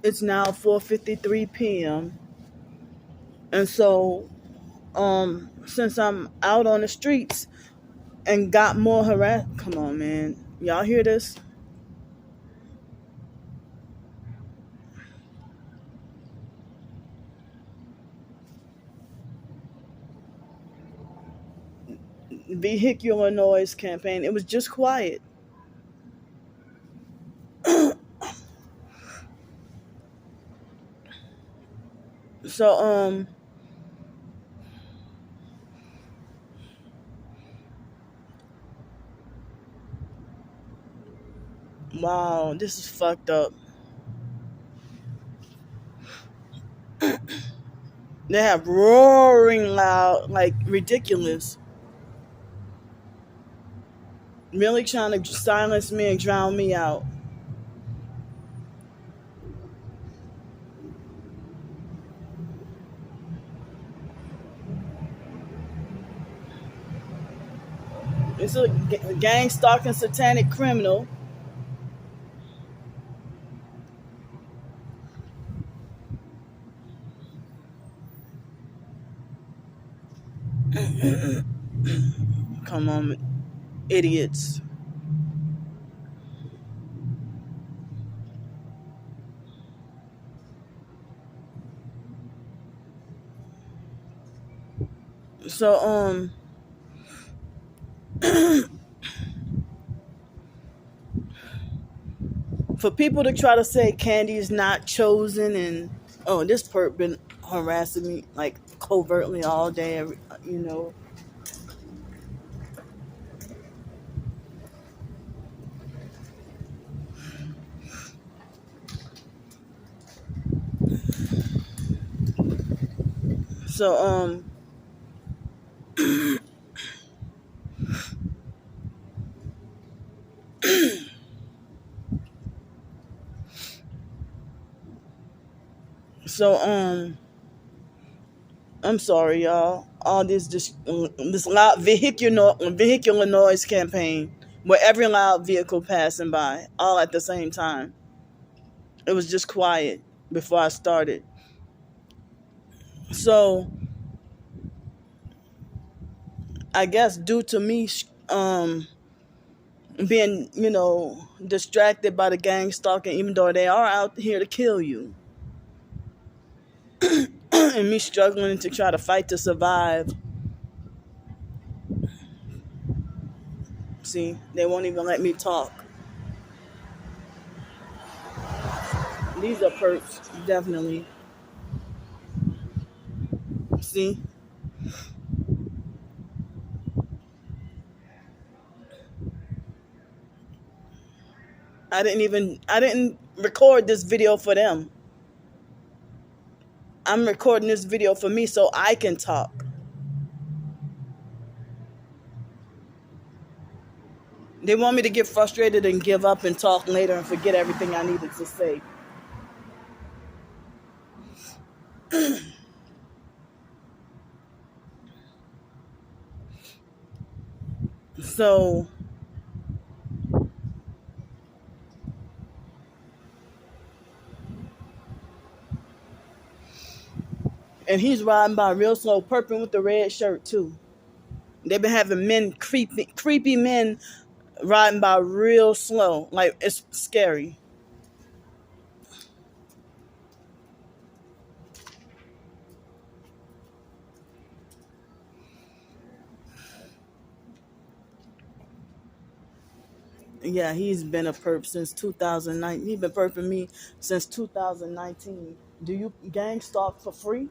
It's now 4:53 p.m. And so, since I'm out on the streets and got more harass. Come on, man. Y'all hear this? Vehicular noise campaign. It was just quiet. So, wow, this is fucked up. They have roaring loud, like ridiculous. Really trying to silence me and drown me out. It's a gang stalking satanic criminal. Come on, idiots. So, for people to try to say Candy is not chosen and, oh, this perp been harassing me like covertly all day, you know. So, so, I'm sorry, y'all. All this loud vehicular noise campaign, where every loud vehicle passing by, all at the same time. It was just quiet before I started. So, I guess due to me, being, distracted by the gang stalking, even though they are out here to kill you, and me struggling to try to fight to survive. See, they won't even let me talk. These are perks, definitely. See? I didn't record this video for them. I'm recording this video for me so I can talk. They want me to get frustrated and give up and talk later and forget everything I needed to say. So, and he's riding by real slow, perping with the red shirt too. They've been having creepy men riding by real slow. Like, it's scary. Yeah, he's been a perp since 2009. He's been perping me since 2019. Do you gang stalk for free?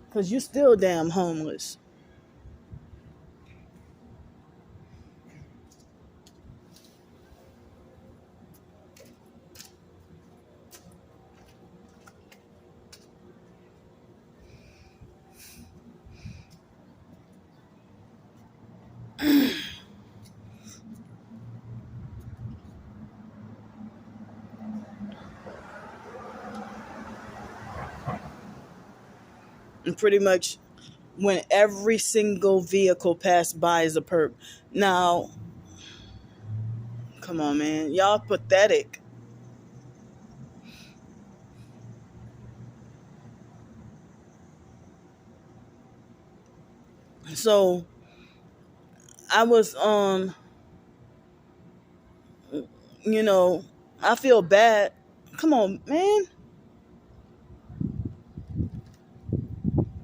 Because you still damn homeless. And pretty much when every single vehicle passed by is a perp. Now, come on, man. Y'all pathetic. So I was you know, I feel bad. Come on, man.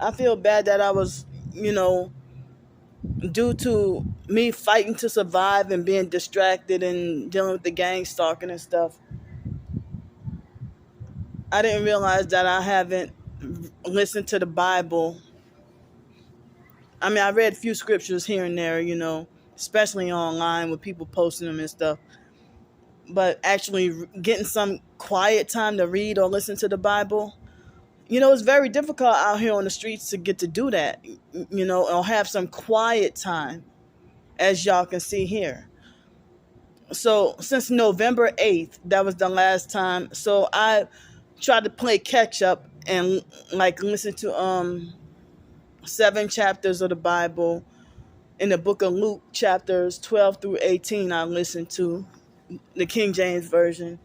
I feel bad that I was, you know, due to me fighting to survive and being distracted and dealing with the gang stalking and stuff. I didn't realize that I haven't listened to the Bible. I mean, I read a few scriptures here and there, you know, especially online with people posting them and stuff. But actually getting some quiet time to read or listen to the Bible, you know, it's very difficult out here on the streets to get to do that, you know, or have some quiet time, as y'all can see here. So since November 8th, that was the last time. So I tried to play catch up and like listen to 7 chapters of the Bible. In the book of Luke, chapters 12 through 18, I listened to the King James Version.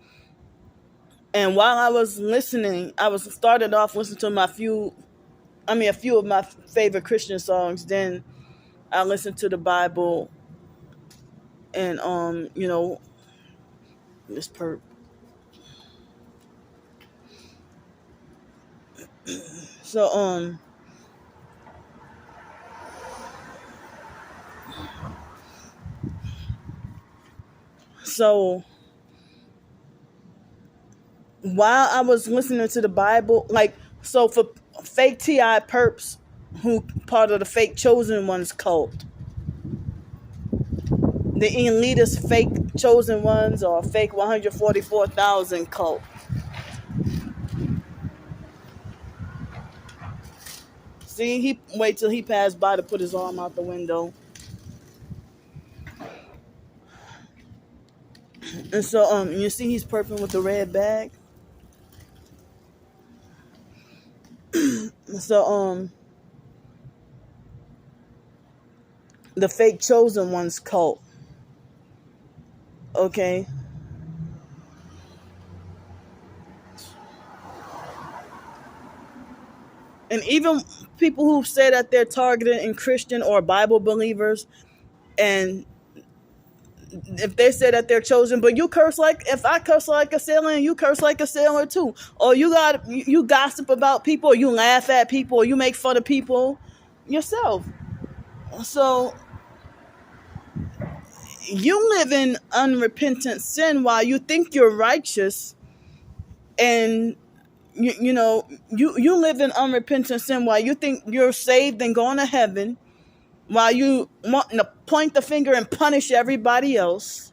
And while I was listening, I was started off listening to a few of my favorite Christian songs. Then I listened to the Bible and you know, this perp. So so while I was listening to the Bible, like, so for fake T.I. perps who part of the fake Chosen Ones cult, the elitist fake Chosen Ones or fake 144,000 cult. See, he wait till he passed by to put his arm out the window. And so you see he's perping with the red bag. So the fake Chosen Ones cult. Okay. And even people who say that they're targeted in Christian or Bible believers, and if they say that they're chosen, but you curse like, if I curse like a sailor and you curse like a sailor too, or you gossip about people, or you laugh at people, or you make fun of people yourself. So you live in unrepentant sin while you think you're righteous, and you live in unrepentant sin while you think you're saved and going to heaven, while you wanting to point the finger and punish everybody else,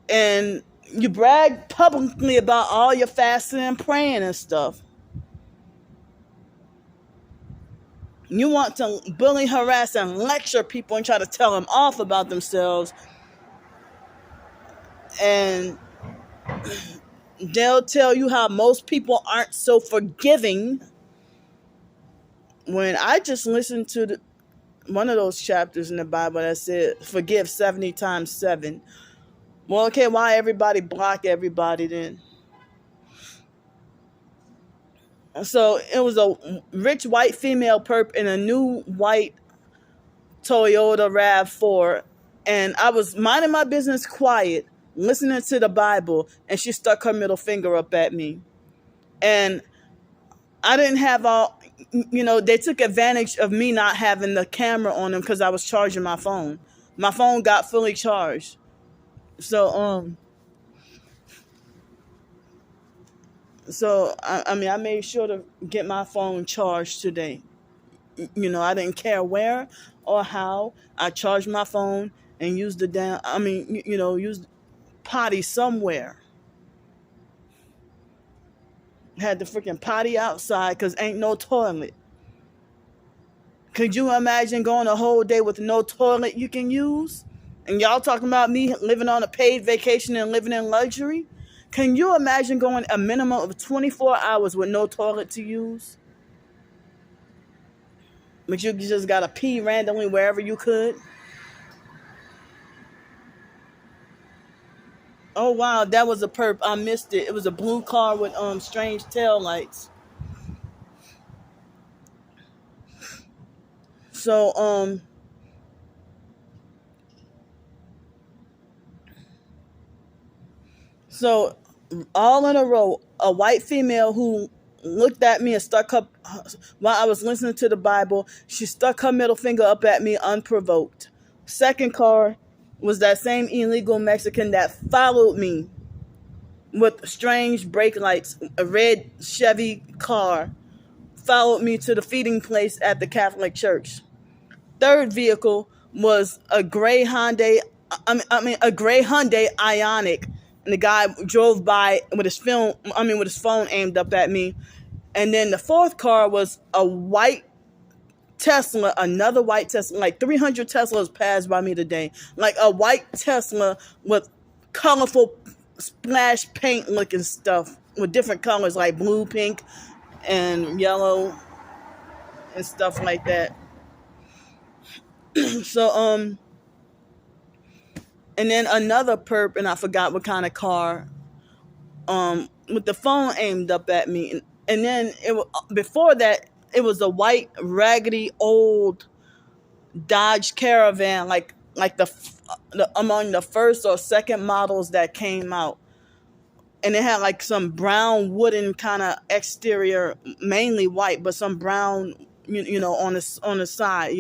and you brag publicly about all your fasting and praying and stuff. You want to bully, harass, and lecture people and try to tell them off about themselves, and they'll tell you how most people aren't so forgiving. When I just listened to one of those chapters in the Bible that said, forgive 70 times 7. Well, okay, why everybody block everybody then? So it was a rich white female perp in a new white Toyota RAV4. And I was minding my business quiet, listening to the Bible, and she stuck her middle finger up at me. And I didn't have they took advantage of me not having the camera on them because I was charging my phone. My phone got fully charged. So, I made sure to get my phone charged today. You know, I didn't care where or how. I charged my phone and used used potty somewhere. Had the freaking potty outside because ain't no toilet. Could you imagine going a whole day with no toilet you can use? And y'all talking about me living on a paid vacation and living in luxury? Can you imagine going a minimum of 24 hours with no toilet to use? But you just gotta pee randomly wherever you could? Oh wow, that was a perp. I missed it. It was a blue car with strange tail lights. So so all in a row, a white female who looked at me and stuck her, while I was listening to the Bible, she stuck her middle finger up at me unprovoked. Second car was that same illegal Mexican that followed me with strange brake lights, a red Chevy car, followed me to the feeding place at the Catholic Church. Third vehicle was a gray Hyundai, a gray Hyundai Ioniq, and the guy drove by with with his phone aimed up at me. And then the fourth car was a white Tesla, another white Tesla. Like 300 Teslas passed by me today. Like a white Tesla with colorful splash paint looking stuff with different colors like blue, pink, and yellow and stuff like that. So and then another perp, and I forgot what kind of car, with the phone aimed up at me. And then before that, it was a white, raggedy, old Dodge Caravan, like the among the first or second models that came out. And it had like some brown wooden kind of exterior, mainly white, but some brown, on the side,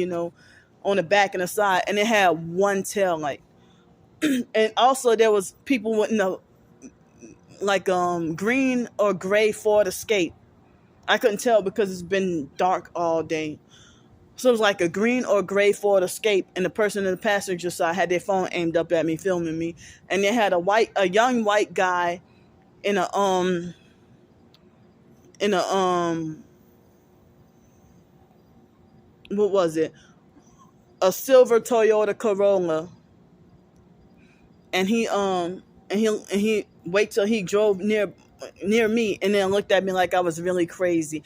on the back and the side. And it had one tail light. And also there was people with green or gray Ford Escape. I couldn't tell because it's been dark all day. So it was like a green or gray Ford Escape, and the person in the passenger side had their phone aimed up at me, filming me. And they had a young white guy in a what was it? A silver Toyota Corolla. And he wait till he drove near me and then looked at me like I was really crazy.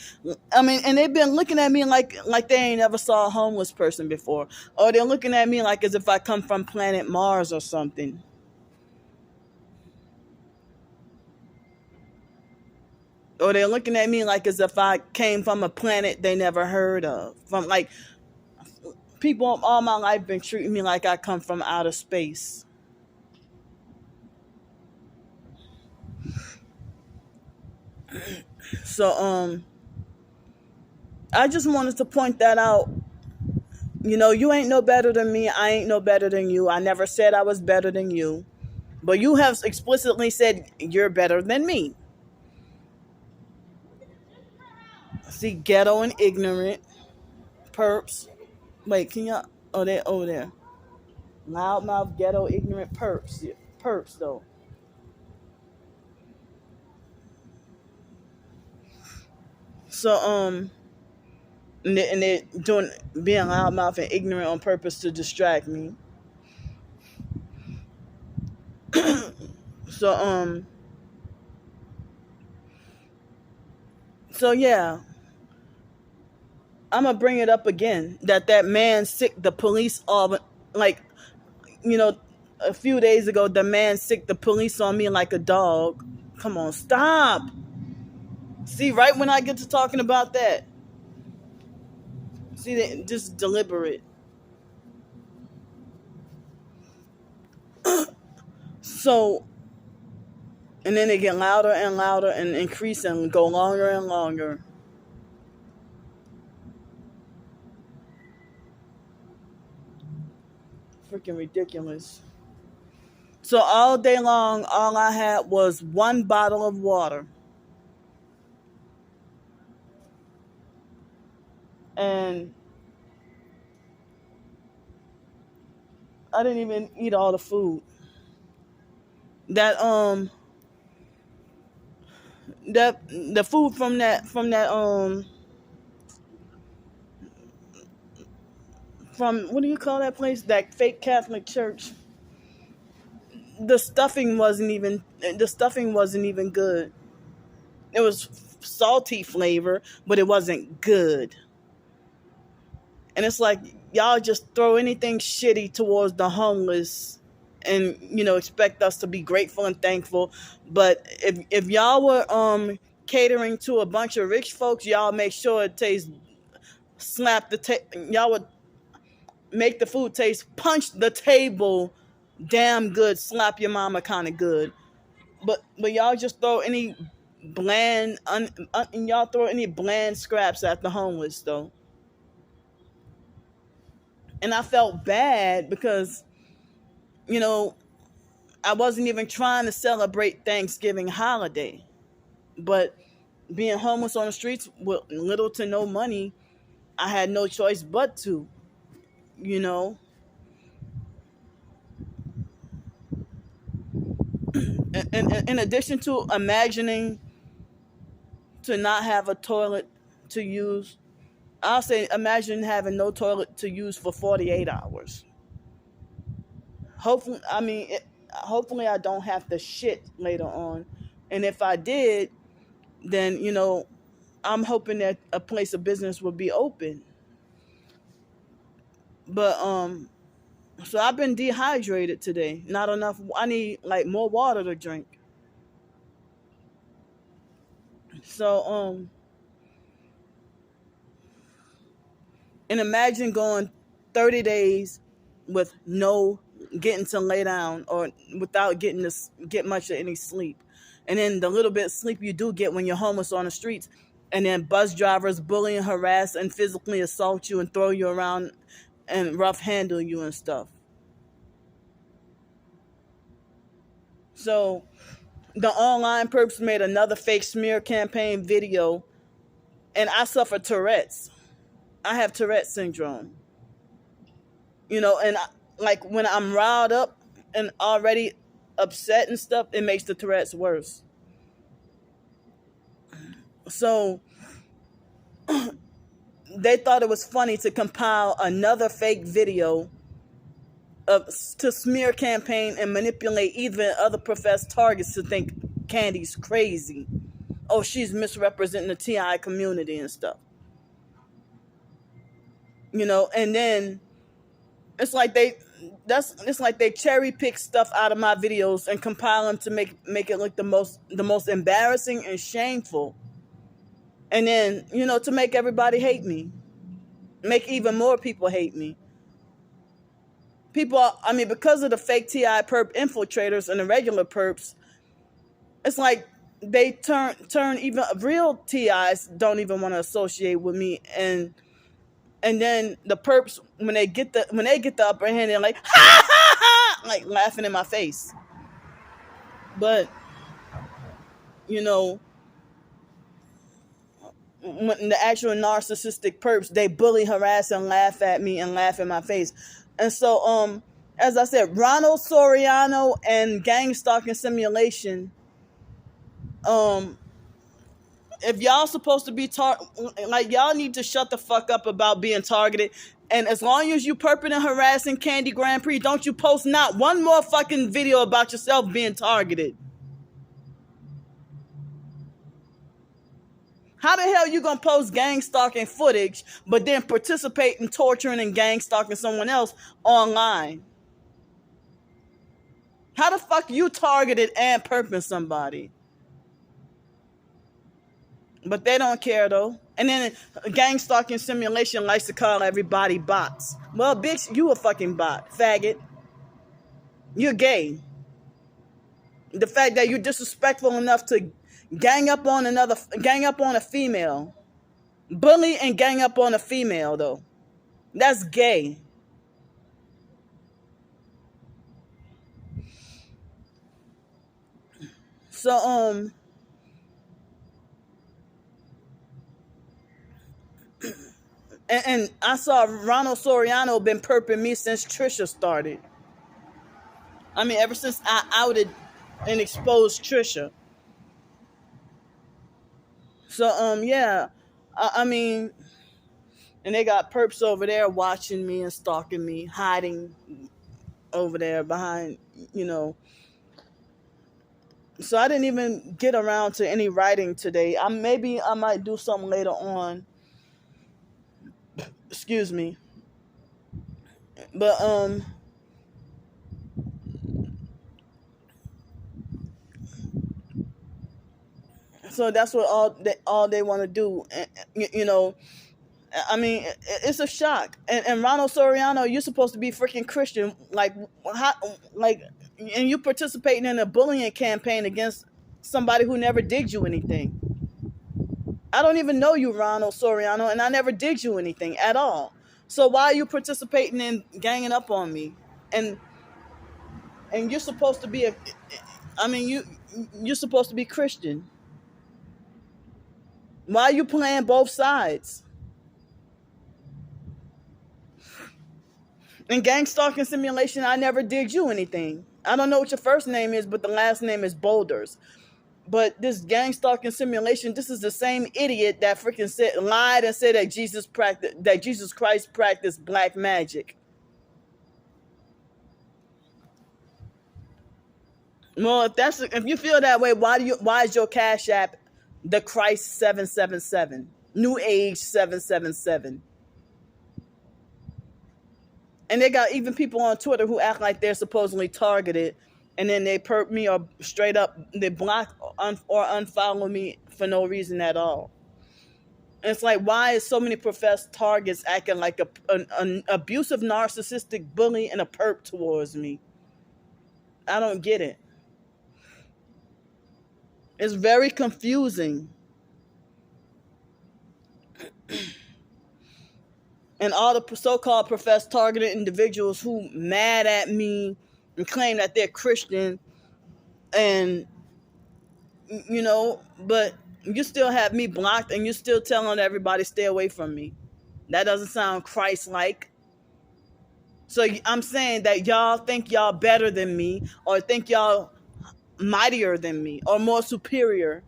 And they've been looking at me like they ain't ever saw a homeless person before. Or they're looking at me like as if I come from planet Mars or something. Or they're looking at me like as if I came from a planet they never heard of. From like people all my life been treating me like I come from outer space. So I just wanted to point that out. You ain't no better than me. I ain't no better than you. I never said I was better than you. But you have explicitly said you're better than me. See, ghetto and ignorant perps. Wait, can y'all? Oh, they're over there. Loudmouth, ghetto, ignorant perps. Yeah, perps, though. So, and they're being loudmouth and ignorant on purpose to distract me. So, so yeah, I'm gonna bring it up again that man sick the police all like, a few days ago the man sick the police on me like a dog. Come on, stop. See, right when I get to talking about that, see, they just deliberate. So, and then they get louder and louder and increase and go longer and longer. Freaking ridiculous. So all day long, all I had was one bottle of water. And I didn't even eat all the food. That the food from that from what do you call that place? That fake Catholic church. The stuffing wasn't even good. It was salty flavor, but it wasn't good. And it's like y'all just throw anything shitty towards the homeless and expect us to be grateful and thankful. But if y'all were catering to a bunch of rich folks, y'all make sure it tastes y'all would make the food taste, punch the table damn good, slap your mama kind of good. But y'all just throw any bland, y'all throw any bland scraps at the homeless though. And I felt bad because, you know, I wasn't even trying to celebrate Thanksgiving holiday. But being homeless on the streets with little to no money, I had no choice but to, you know. In addition to imagining to not have a toilet to use, I'll say imagine having no toilet to use for 48 hours. Hopefully, hopefully I don't have to shit later on. And if I did, then, I'm hoping that a place of business will be open. But so I've been dehydrated today. Not enough. I need like more water to drink. So and imagine going 30 days with no getting to lay down or without getting to get much of any sleep. And then the little bit of sleep you do get when you're homeless on the streets, and then bus drivers bully and harass and physically assault you and throw you around and rough handle you and stuff. So the online perps made another fake smear campaign video, and I suffer Tourette's. I have Tourette syndrome. And like when I'm riled up and already upset and stuff, it makes the Tourette's worse. So they thought it was funny to compile another fake video to smear campaign and manipulate even other professed targets to think Candy's crazy. Oh, she's misrepresenting the TI community and stuff. And then it's like they cherry pick stuff out of my videos and compile them to make it look the most embarrassing and shameful. And then, to make everybody hate me. Make even more people hate me. Because of the fake TI perp infiltrators and the regular perps, it's like they turn even real TIs don't even want to associate with me. And then the perps, when they get the upper hand, they're like, ha ha ha, like laughing in my face. But when the actual narcissistic perps, they bully, harass, and laugh at me and laugh in my face. And so, as I said, Ronald Soriano and gang stalking simulation. If y'all supposed to be y'all need to shut the fuck up about being targeted. And as long as you perping and harassing Candy Grandpre, don't you post not one more fucking video about yourself being targeted. How the hell you gonna post gang stalking footage, but then participate in torturing and gang stalking someone else online? How the fuck you targeted and perping somebody? But they don't care though. And then gang stalking simulation likes to call everybody bots. Well, bitch, you a fucking bot, faggot. You're gay. The fact that you're disrespectful enough to gang up on a female, bully and gang up on a female though, that's gay. So and I saw Ronald Soriano been perping me since Trisha started. Ever since I outed and exposed Trisha. So yeah, and they got perps over there watching me and stalking me, hiding over there behind, So I didn't even get around to any writing today. Maybe I might do something later on. Excuse me. But so that's what all they want to do, I mean, it's a shock. And Ronald Soriano, you're supposed to be freaking Christian, like, how, like, and you participating in a bullying campaign against somebody who never did you anything. I don't even know you, Ronald Soriano, and I never did you anything at all. So why are you participating in ganging up on me? And you're supposed to be I mean, you're supposed to be Christian. Why are you playing both sides? In gang stalking simulation, I never did you anything. I don't know what your first name is, but the last name is Boulders. But this gang stalking simulation, this is the same idiot that freaking lied and said that Jesus Christ practiced black magic. Well, if you feel that way, why is your Cash App the Christ 777, New Age 777? And they got even people on Twitter who act like they're supposedly targeted, and then they perp me or straight up they block or unfollow me for no reason at all. And it's like, why is so many professed targets acting like an abusive narcissistic bully and a perp towards me? I don't get it. It's very confusing. And all the so-called professed targeted individuals who mad at me and claim that they're Christian, and but you still have me blocked and you're still telling everybody stay away from me. That doesn't sound Christ-like. So I'm saying that y'all think y'all better than me, or think y'all mightier than me, or more superior.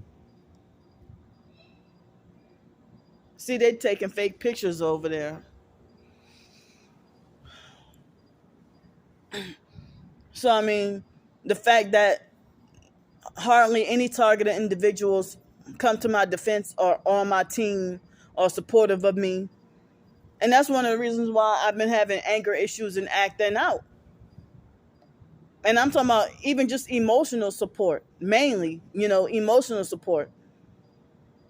See, they taking fake pictures over there. So, I mean, the fact that hardly any targeted individuals come to my defense or on my team or supportive of me. And that's one of the reasons why I've been having anger issues and acting out. And I'm talking about even just emotional support, mainly, emotional support.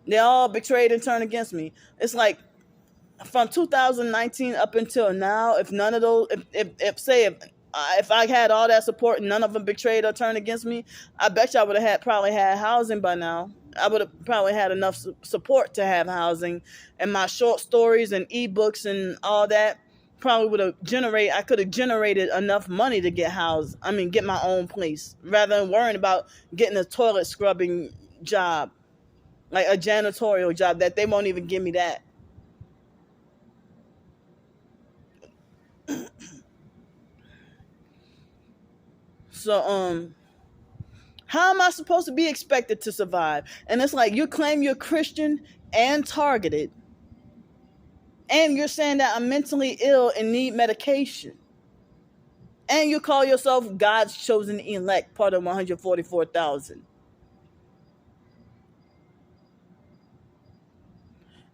They all betrayed and turned against me. It's like from 2019 up until now, if none of those, if I had all that support and none of them betrayed or turned against me, I bet you I would have probably had housing by now. I would have probably had enough support to have housing, and my short stories and ebooks and all that probably would have I could have generated enough money to get housed. I mean, get my own place rather than worrying about getting a toilet scrubbing job, like a janitorial job that they won't even give me that. So, how am I supposed to be expected to survive? And it's like, you claim you're Christian and targeted, and you're saying that I'm mentally ill and need medication, and you call yourself God's chosen elect, part of 144,000.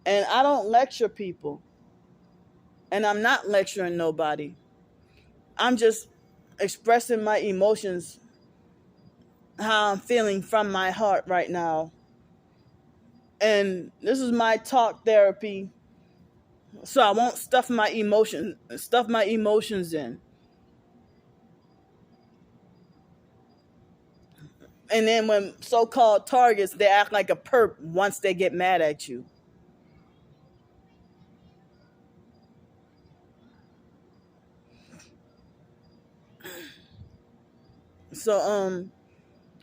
And I don't lecture people, and I'm not lecturing nobody. I'm just expressing my emotions, how I'm feeling from my heart right now. And this is my talk therapy, so I won't stuff my emotions in. And then when so-called targets, they act like a perp once they get mad at you. So,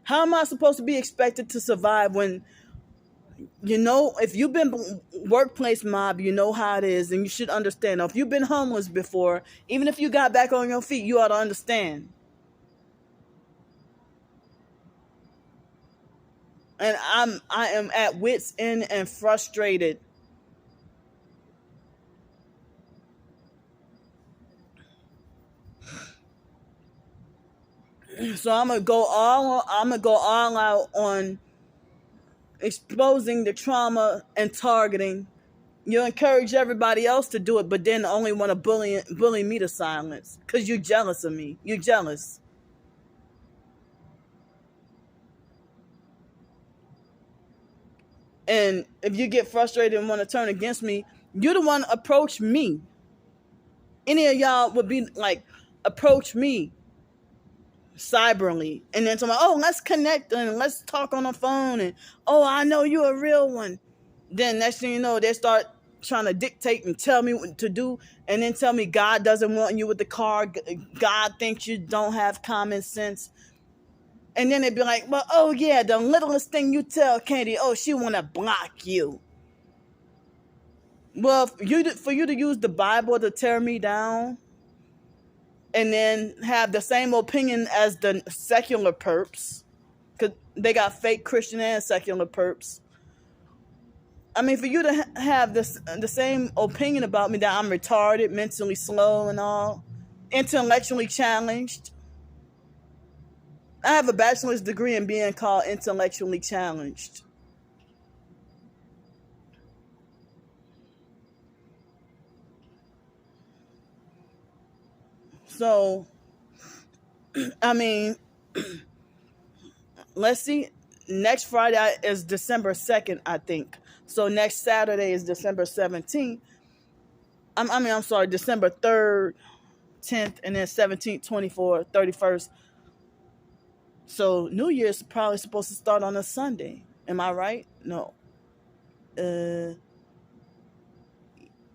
how am I supposed to be expected to survive when, if you've been workplace mob, you know how it is, and you should understand. Now, if you've been homeless before, even if you got back on your feet, you ought to understand. And I am at wit's end and frustrated. So I'm gonna go all out on exposing the trauma and targeting. You encourage everybody else to do it, but then only want to bully me to silence because you're jealous of me. You're jealous. And if you get frustrated and want to turn against me, You the one approach me. Any of y'all would be like, approach me cyberly, and then somebody, oh, let's connect and let's talk on the phone, and oh, I know you're a real one. Then next thing you know, they start trying to dictate and tell me what to do, and then tell me God doesn't want you with the car. God thinks you don't have common sense. And then they'd be like, well, oh yeah, the littlest thing you tell Candy, oh, she want to block you. Well, for you to use the Bible to tear me down, and then have the same opinion as the secular perps, because they got fake Christian and secular perps. I mean, for you to have the same opinion about me, that I'm retarded, mentally slow and all, intellectually challenged. I have a bachelor's degree in being called intellectually challenged. So, I mean, let's see. Next Friday is December 2nd, I think. So next Saturday is December 17th. I'm sorry, December 3rd, 10th, and then 17th, 24th, 31st. So New Year's probably supposed to start on a Sunday. Am I right? No.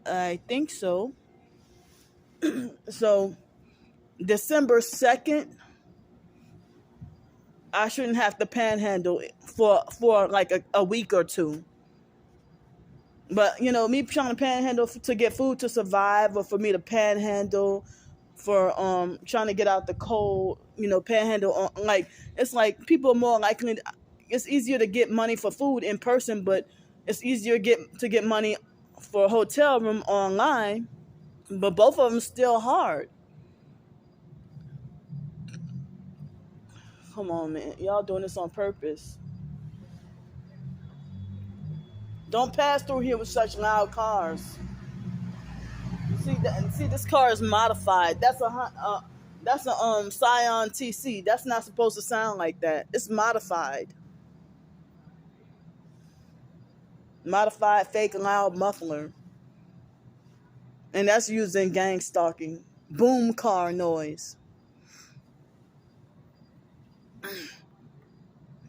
I think so. So December 2nd, I shouldn't have to panhandle for like a week or two. But, me trying to panhandle to get food to survive, or for me to panhandle for trying to get out the cold, panhandle on, like, it's like people are more likely it's easier to get money for food in person, but it's easier to get money for a hotel room online, but both of them still hard. Come on, man. Y'all doing this on purpose. Don't pass through here with such loud cars. See, this car is modified. That's a Scion TC. That's not supposed to sound like that. It's modified. Modified fake loud muffler. And that's used in gang stalking. Boom car noise.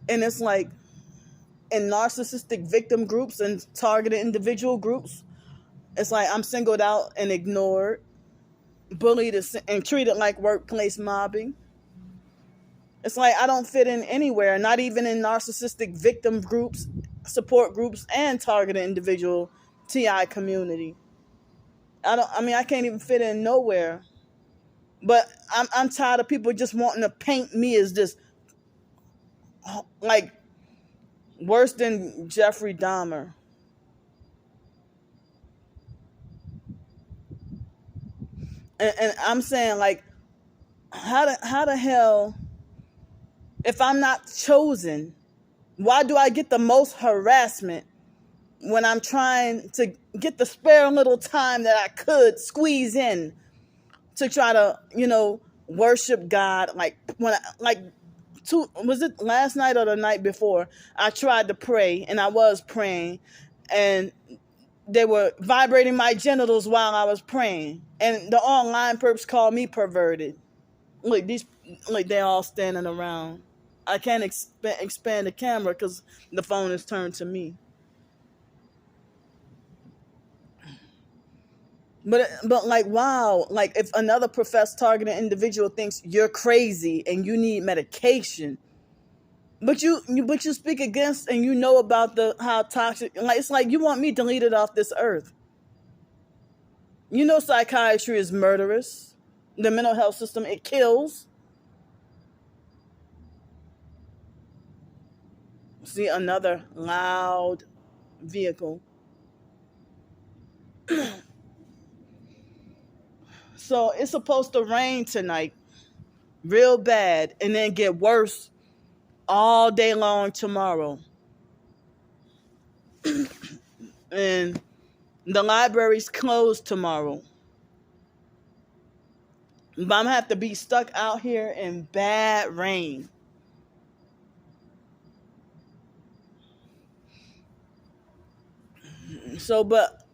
And it's like in narcissistic victim groups and targeted individual groups, it's like I'm singled out and ignored, bullied and treated like workplace mobbing. It's like I don't fit in anywhere, not even in narcissistic victim groups, support groups, and targeted individual TI community. I can't even fit in nowhere. But I'm tired of people just wanting to paint me as this, like, worse than Jeffrey Dahmer. And I'm saying, like, how the hell, if I'm not chosen, why do I get the most harassment when I'm trying to get the spare little time that I could squeeze in to try to, worship God? Like, was it last night or the night before? I tried to pray, and I was praying, and they were vibrating my genitals while I was praying, and the online perps called me perverted. Look, they're all standing around. I can't expand the camera because the phone is turned to me. But like, wow, like if another professed targeted individual thinks you're crazy and you need medication, but you speak against and about how toxic, like, it's like you want me deleted off this earth. Psychiatry is murderous. The mental health system, it kills. See, another loud vehicle. So it's supposed to rain tonight real bad and then get worse all day long tomorrow. And the library's closed tomorrow. But I'm going to have to be stuck out here in bad rain. So, but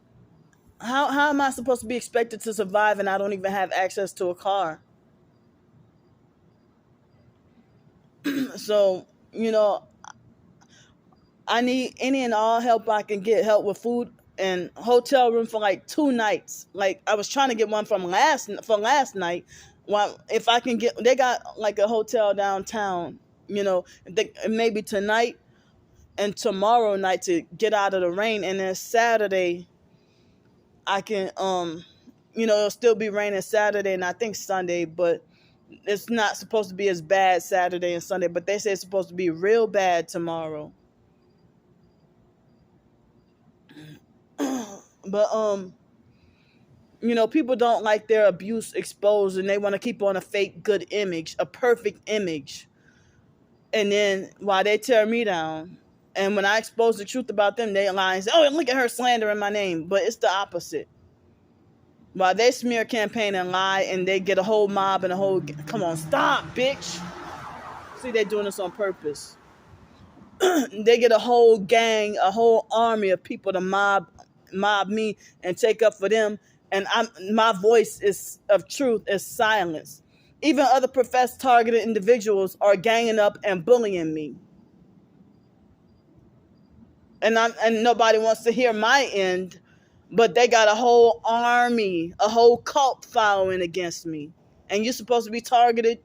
How am I supposed to be expected to survive and I don't even have access to a car? So, I need any and all help I can get. Help with food and hotel room for like 2 nights. Like I was trying to get one from last night. Well, if I can get, they got like a hotel downtown. Maybe tonight and tomorrow night to get out of the rain, and then Saturday I can it'll still be raining Saturday and I think Sunday, but it's not supposed to be as bad Saturday and Sunday, but they say it's supposed to be real bad tomorrow. But people don't like their abuse exposed, and they want to keep on a fake good image, a perfect image. And then while they tear me down, and when I expose the truth about them, they lie and say, "Oh, look at her slandering my name." But it's the opposite. While they smear campaign and lie, and they get a whole mob and a whole, come on, stop, bitch. See, they're doing this on purpose. They get a whole gang, a whole army of people to mob me and take up for them, and my voice is of truth is silenced. Even other professed targeted individuals are ganging up and bullying me, and nobody wants to hear my end, but they got a whole army, a whole cult following against me, and you're supposed to be targeted.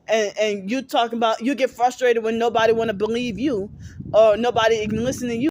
And you talking about, you get frustrated when nobody want to believe you or nobody even listen to you.